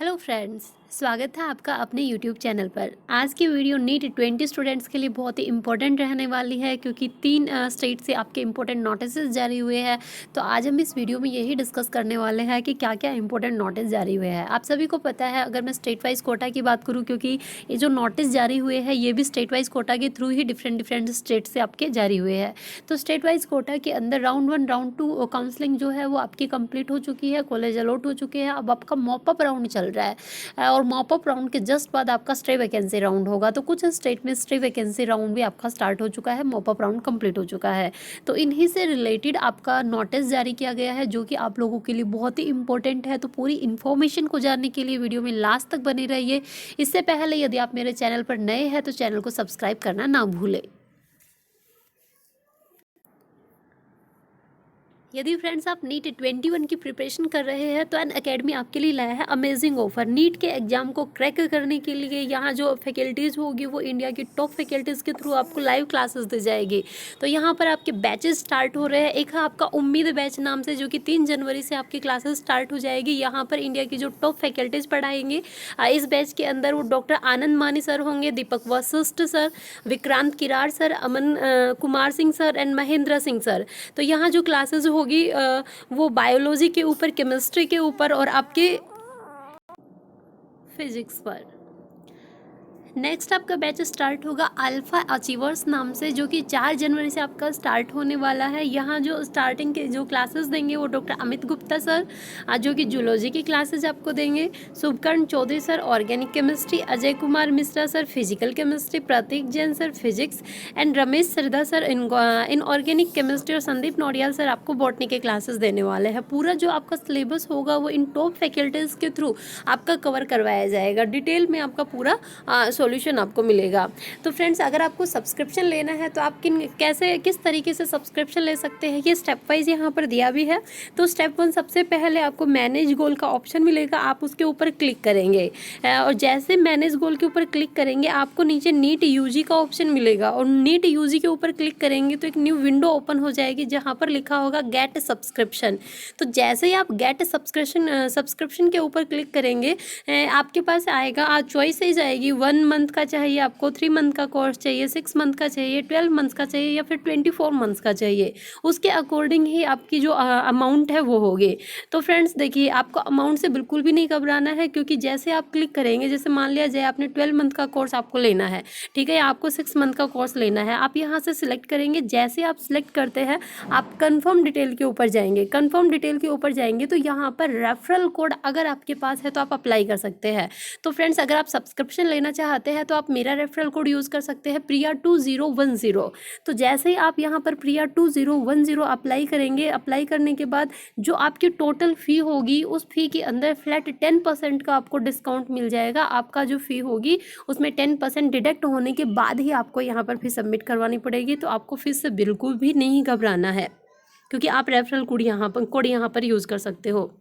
Hello friends, स्वागत है आपका अपने यूट्यूब चैनल पर। आज की वीडियो नीट 20 स्टूडेंट्स के लिए बहुत ही इंपॉर्टेंट रहने वाली है क्योंकि 3 स्टेट से आपके इंपॉर्टेंट नोटिस जारी हुए हैं। तो आज हम इस वीडियो में यही डिस्कस करने वाले हैं कि क्या क्या इंपॉर्टेंट नोटिस जारी हुए हैं। आप सभी को पता है, अगर मैं स्टेट वाइज कोटा की बात करूँ, क्योंकि ये जो नोटिस जारी हुए हैं ये भी स्टेट वाइज कोटा के थ्रू ही डिफरेंट स्टेट से आपके जारी हुए हैं। तो स्टेट वाइज कोटा के अंदर राउंड 1 राउंड 2 काउंसलिंग जो है वो आपकी कंप्लीट हो चुकी है, कॉलेज अलॉट हो चुके हैं। अब आपका मॉपअप राउंड चल रहा है और मॉपअप राउंड के जस्ट बाद आपका स्टे वैकेंसी राउंड होगा। तो कुछ स्टेट में स्टे वैकेंसी राउंड भी आपका स्टार्ट हो चुका है, मॉपअप राउंड कंप्लीट हो चुका है। तो इन्हीं से रिलेटेड आपका नोटिस जारी किया गया है जो कि आप लोगों के लिए बहुत ही इंपॉर्टेंट है। तो पूरी इन्फॉर्मेशन को जानने के लिए वीडियो में लास्ट तक बने रहिए। इससे पहले यदि आप मेरे चैनल पर नए हैं तो चैनल को सब्सक्राइब करना ना भूलें। यदि फ्रेंड्स आप नीट 21 की प्रिपरेशन कर रहे हैं तो अनअकैडमी आपके लिए लाया है अमेजिंग ऑफर। नीट के एग्जाम को क्रैक करने के लिए यहाँ जो फैकल्टीज़ होगी वो इंडिया की टॉप फैकल्टीज़ के थ्रू आपको लाइव क्लासेस दी जाएगी। तो यहाँ पर आपके बैचेस स्टार्ट हो रहे हैं। एक है आपका उम्मीद बैच नाम से, जो कि 3 जनवरी से आपकी क्लासेस स्टार्ट हो जाएगी। यहाँ पर इंडिया की जो टॉप फैकल्टीज़ पढ़ाएंगे। इस बैच के अंदर वो डॉक्टर आनंद मानी सर होंगे, Deepak Vashishtha sir, Vikrant Kirar sir, Aman Kumar Singh sir and Mahendra Singh sir. तो यहाँ जो क्लासेस होगी वो बायोलॉजी के ऊपर, केमिस्ट्री के ऊपर और आपके फिजिक्स पर। नेक्स्ट आपका बैच स्टार्ट होगा अल्फा अचीवर्स नाम से, जो कि 4 जनवरी से आपका स्टार्ट होने वाला है। यहाँ जो स्टार्टिंग के जो क्लासेस देंगे वो डॉक्टर अमित गुप्ता सर, जो कि जूलॉजी की क्लासेस आपको देंगे, Shubhkaran Chaudhary sir organic chemistry, Ajay Kumar Mishra sir physical chemistry, Prateek Jain sir physics and Ramesh Sarda sir inorganic chemistry, और संदीप नौडियाल सर आपको बॉटनी के क्लासेस देने वाले हैं। पूरा जो आपका सिलेबस होगा वो इन टॉप फैकल्टीज़ के थ्रू आपका कवर करवाया जाएगा। डिटेल में आपका पूरा सॉल्यूशन आपको मिलेगा। तो फ्रेंड्स, अगर आपको सब्सक्रिप्शन लेना है तो आप किस तरीके से सब्सक्रिप्शन ले सकते हैं, ये स्टेप वाइज यहाँ पर दिया भी है। तो स्टेप 1, सबसे पहले आपको मैनेज गोल का ऑप्शन मिलेगा, आप उसके ऊपर क्लिक करेंगे और जैसे मैनेज गोल के ऊपर क्लिक करेंगे आपको नीचे नीट यूजी का ऑप्शन मिलेगा और नीट यूजी के ऊपर क्लिक करेंगे तो एक न्यू विंडो ओपन हो जाएगी जहाँ पर लिखा होगा गेट सब्सक्रिप्शन। तो जैसे ही आप गेट सब्सक्रिप्शन के ऊपर क्लिक करेंगे आपके पास आएगा, आज चॉइसेज आएगी, 1 मंथ का चाहिए आपको, 3 मंथ का कोर्स चाहिए, 6 मंथ का चाहिए, 12 मंथ का चाहिए या फिर 24 मंथ्स का चाहिए। उसके अकॉर्डिंग ही आपकी जो अमाउंट है वो होगी। तो फ्रेंड्स देखिए, आपको अमाउंट से बिल्कुल भी नहीं घबराना है, क्योंकि जैसे आप क्लिक करेंगे, जैसे मान लिया जाए आपने 12 मंथ का कोर्स आपको लेना है, ठीक है, आपको 6 मंथ का कोर्स लेना है, आप यहाँ से सिलेक्ट करेंगे। जैसे आप सिलेक्ट करते हैं आप कन्फर्म डिटेल के ऊपर जाएंगे। कन्फर्म डिटेल के ऊपर जाएंगे तो यहाँ पर रेफरल कोड अगर आपके पास है तो आप अप्लाई कर सकते हैं। तो फ्रेंड्स, अगर आप सब्सक्रिप्शन लेना चाहते हैं तो आप मेरा रेफरल कोड यूज़ कर सकते हैं, प्रिया 2010। तो जैसे ही आप यहाँ पर प्रिया 2010 अप्लाई करेंगे, अप्लाई करने के बाद जो आपकी टोटल फ़ी होगी उस फ़ी के अंदर फ्लैट 10% का आपको डिस्काउंट मिल जाएगा। आपका जो फ़ी होगी उसमें 10% डिडक्ट होने के बाद ही आपको यहाँ पर फीस सबमिट करवानी पड़ेगी। तो आपको फीस से बिल्कुल भी नहीं घबराना है, क्योंकि आप रेफरल कोड यहाँ पर यूज़ कर सकते हो।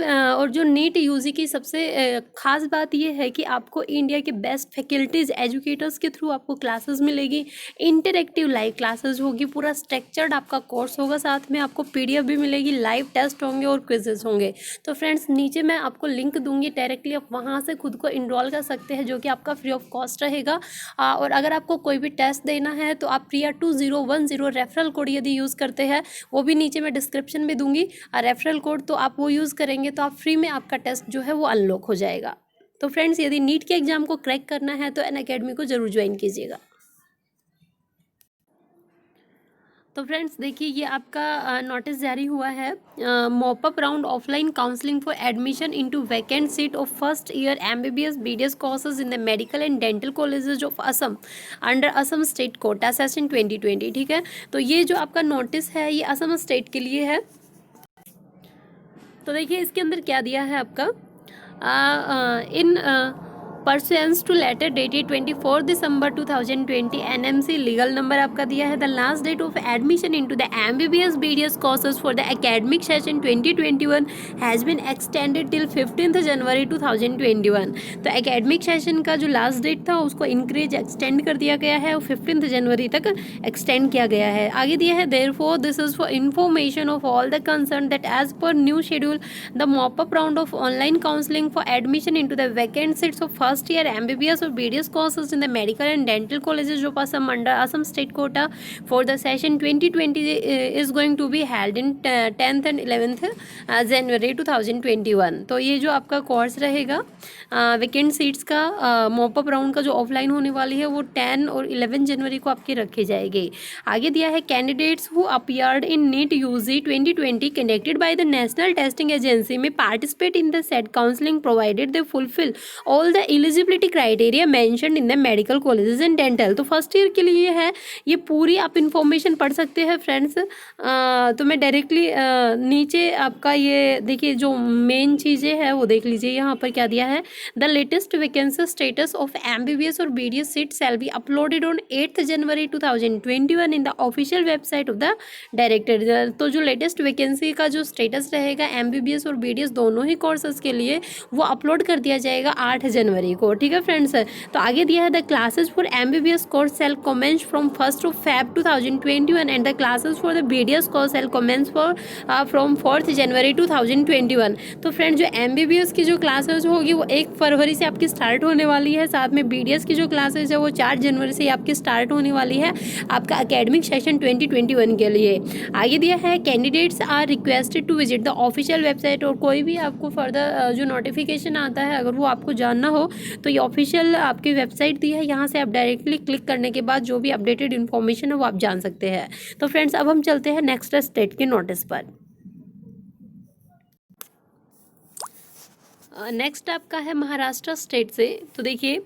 और जो नीट यूजी की सबसे खास बात ये है कि आपको इंडिया के बेस्ट फैकल्टीज़ एजुकेटर्स के थ्रू आपको क्लासेस मिलेगी, इंटरेक्टिव लाइव क्लासेस होगी, पूरा स्ट्रक्चर्ड आपका कोर्स होगा, साथ में आपको पीडीएफ भी मिलेगी, लाइव टेस्ट होंगे और क्विजेस होंगे। तो फ्रेंड्स, नीचे मैं आपको लिंक दूंगी, डायरेक्टली आप वहाँ से खुद को इनरोल कर सकते हैं, जो कि आपका फ्री ऑफ कॉस्ट रहेगा। और अगर आपको कोई भी टेस्ट देना है तो आप प्रिया 2010 रेफरल कोड यदि यूज़ करते हैं, वो भी नीचे मैं डिस्क्रिप्शन में दूंगी रेफरल कोड, तो आप वो यूज़ करेंगे तो आप फ्री में आपका टेस्ट जो है वो अनलॉक हो जाएगा। तो फ्रेंड्स, यदि नीट के एग्जाम को क्रैक करना है तो अनअकैडमी को जरूर ज्वाइन कीजिएगा। तो फ्रेंड्स देखिए, ये आपका नोटिस जारी हुआ है, mop up round offline counselling for admission into vacant seat of first year MBBS BDS courses in the medical and dental colleges of Assam under Assam state quota session 2020। ठीक है, तो ये जो आपका नोटिस है ये असम स्टेट के लिए है। तो देखिए इसके अंदर क्या दिया है आपका, in pursuance to letter dated 24 December 2020 NMC legal number आपका दिया है। The last date of admission into the MBBS BDS courses for the academic session 2021 has been extended till 15 January 2021। तो एकेडमिक सेशन का जो लास्ट डेट था उसको increase extend कर दिया गया है और 15 जनवरी तक एक्सटेंड किया गया है। आगे दिया है therefore this is for information of all the concern that as per new schedule the mop up round of online counselling for admission into the vacant seats of first year MBBS or BDS courses in the medical and dental colleges of Assam under Assam state quota for the session 2020 is going to be held in 10th and 11th January 2021। तो ये जो आपका course रहेगा vacant seats का mop up round का जो offline होने वाली है वो 10 और 11 जनवरी को आपकी रखी जाएगी। आगे दिया है candidates who appeared in NEET UG 2020 conducted by the National Testing Agency में participate in the set counselling provided they fulfil all the eligibility criteria mentioned in the medical colleges and dental. तो first year के लिए है ये पूरी आप information पढ़ सकते हैं फ्रेंड्स। तो मैं डायरेक्टली नीचे आपका ये देखिए जो मेन चीज़ें हैं वो देख लीजिए। यहाँ पर क्या दिया है, the latest vacancy status of MBBS और BDS seat shall be uploaded on 8 January 2021 in the official website of the director. तो जो लेटेस्ट वैकेंसी का जो स्टेटस रहेगा MBBS और BDS दोनों ही कोर्सेज के लिए वो अपलोड कर दिया जाएगा 8 जनवरी को। ठीक है फ्रेंड्स। तो आगे दिया है the classes for MBBS course shall commence from 1st of Feb 2021 and the classes for the BDS course shall commence from 4th January 2021। तो फ्रेंड्स जो MBBS की जो क्लासेस होगी वो 1 फरवरी से आपकी स्टार्ट होने वाली है। साथ में BDS की जो क्लासेस है वो 4 जनवरी से आपकी स्टार्ट होने वाली है आपका एकेडमिक सेशन 2021 के लिए। आगे दिया है candidates are requested to visit the official website. और कोई भी आपको फर्दर जो नोटिफिकेशन आता है अगर वो आपको जानना हो तो ये ऑफिशियल आपकी वेबसाइट दी है, यहाँ से आप डायरेक्टली क्लिक करने के बाद जो भी अपडेटेड इन्फॉर्मेशन है वो आप जान सकते हैं। तो फ्रेंड्स अब हम चलते हैं नेक्स्ट स्टेट के नोटिस पर। नेक्स्ट आपका है महाराष्ट्र स्टेट से। तो देखिए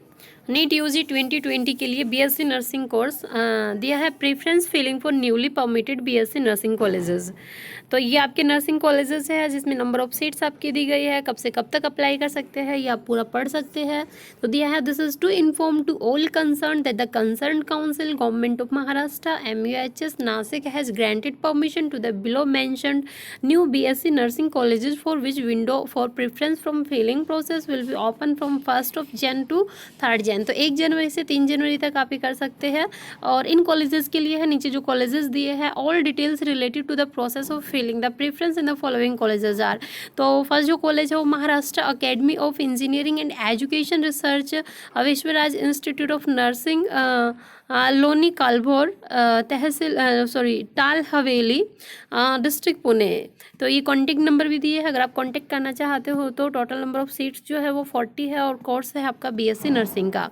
नीट UG 2020 के लिए BSc नर्सिंग कोर्स दिया है preference filling for newly permitted BSc nursing colleges. तो ये आपके नर्सिंग कॉलेजेस है जिसमें नंबर ऑफ सीट्स आपकी दी गई है, कब से कब तक अप्लाई कर सकते हैं ये आप पूरा पढ़ सकते हैं। तो दिया है this is to inform to all concern that the concern council government of Maharashtra MUHS Nashik has granted permission to the below mentioned new BSc nursing colleges for which window for preference from filling process will be open from 1st of Jan to 3rd Jan। तो 1 जनवरी से 3 जनवरी तक आप ये कर सकते हैं। और इन colleges के लिए है नीचे जो कॉलेजेस दिए हैं all details related to the process of filling the preference in the following colleges are. तो फर्स्ट जो कॉलेज है वो Maharashtra academy of engineering and education research Vishwaraj institute of nursing Loni Kalbhor तहसील टाल हवेली डिस्ट्रिक्ट पुणे। तो ये कॉन्टेक्ट नंबर भी दिए है, अगर आप कॉन्टेक्ट करना चाहते हो तो टोटल नंबर ऑफ सीट्स जो है वो 40 है और कोर्स है आपका BSc नर्सिंग का।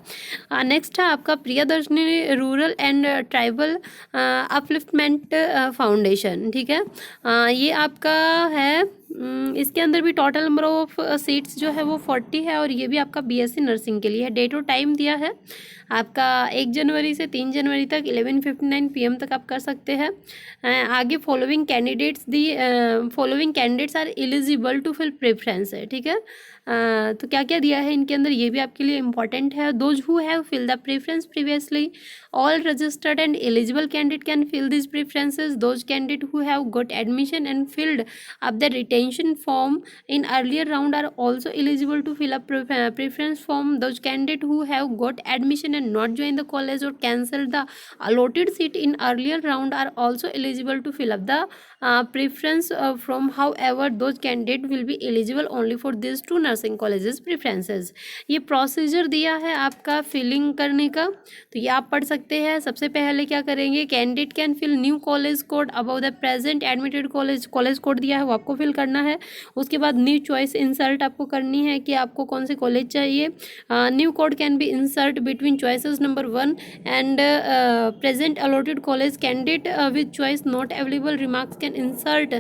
नेक्स्ट है आपका Priyadarshini rural and tribal upliftment foundation. ठीक है, ये आपका है इसके अंदर भी टोटल नंबर ऑफ सीट्स जो है वो 40 है और ये भी आपका BSc नर्सिंग के लिए है। डेट और टाइम दिया है आपका 1 जनवरी से 3 जनवरी तक 11:59 PM तक आप कर सकते हैं। आगे following candidates are eligible to fill preference है। ठीक है, तो क्या क्या दिया है इनके अंदर ये भी आपके लिए इंपॉर्टेंट है। Those who have fill the preference previously all registered and eligible candidate can fill these preferences. Those candidates who have got admission and filled up the retention form in earlier round are also eligible to fill up preference form. Those candidates who have got admission and not joined the college or cancelled the allotted seat in earlier round are also eligible to fill up the preference from. However, those candidates will be eligible only for these 2 nursing colleges preferences. ये procedure दिया है आपका filling करने का, तो ये आप पढ़ सकते हैं। सबसे पहले क्या करेंगे, candidate can fill new college code above the present admitted college code दिया है वो आपको फिल करना है। उसके बाद न्यू चॉइस इंसर्ट आपको करनी है कि आपको कौन से कॉलेज चाहिए। New code can be insert between choices number 1 and present allotted college. Candidate with choice not available remarks can insert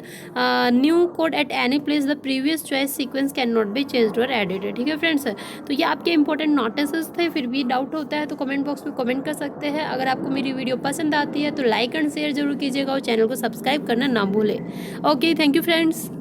new code at any place. The previous choice sequence can not be changed और edited. ठीक है friends, तो ये आपके important notice थे। फिर भी doubt होता है तो कमेंट बॉक्स में कमेंट कर सकते हैं। अगर आपको मेरी वीडियो पसंद आती है तो लाइक एंड शेयर जरूर कीजिएगा और चैनल को सब्सक्राइब करना ना भूलें। Okay, thank you friends.